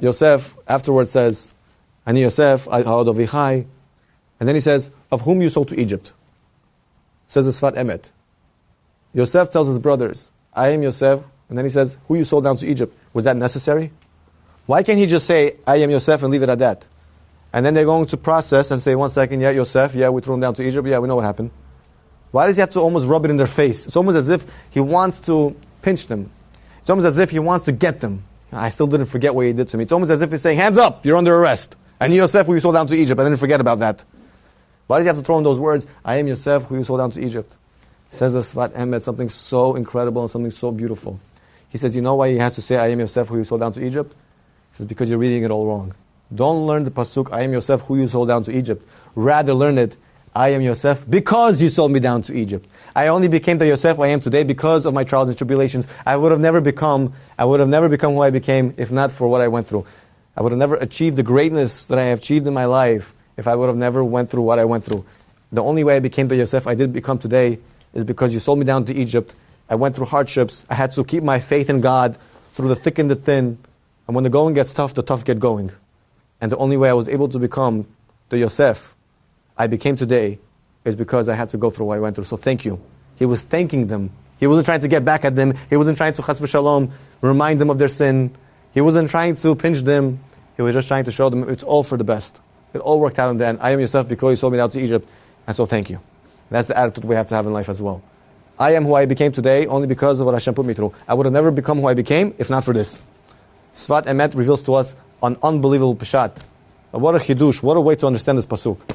Yosef afterwards says, Ani Yosef, Ha'od Avichai, and then he says, of whom you sold to Egypt. Says the Sfat Emet. Yosef tells his brothers, I am Yosef, and then he says, who you sold down to Egypt. Was that necessary? Why can't he just say, I am Yosef, and leave it at that? And then they're going to process and say, 1 second, yeah, Yosef, yeah, we threw him down to Egypt, yeah, we know what happened. Why does he have to almost rub it in their face? It's almost as if he wants to pinch them. It's almost as if he wants to get them. I still didn't forget what he did to me. It's almost as if he's saying, hands up, you're under arrest. And Yosef, who you sold down to Egypt, I didn't forget about that. Why does he have to throw in those words, I am Yosef, who you sold down to Egypt? Says the Sfat Emet, something so incredible and something so beautiful. He says, you know why he has to say, I am Yosef, who you sold down to Egypt? He says, because you're reading it all wrong. Don't learn the pasuk, I am Yosef, who you sold down to Egypt. Rather learn it, I am Yosef, because you sold me down to Egypt. I only became the Yosef I am today because of my trials and tribulations. I would have never become who I became if not for what I went through. I would have never achieved the greatness that I have achieved in my life if I would have never went through what I went through. The only way I became the Yosef I did become today is because you sold me down to Egypt. I went through hardships. I had to keep my faith in God through the thick and the thin. And when the going gets tough, the tough get going. And the only way I was able to become the Yosef I became today is because I had to go through what I went through. So thank you. He was thanking them. He wasn't trying to get back at them. He wasn't trying to chas v'shalom, remind them of their sin. He wasn't trying to pinch them. He was just trying to show them it's all for the best. It all worked out in the end. I am Yosef because you sold me down to Egypt. And so thank you. That's the attitude we have to have in life as well. I am who I became today only because of what Hashem put me through. I would have never become who I became if not for this. Sfat Emet reveals to us an unbelievable pshat. What a chidush, what a way to understand this pasuk.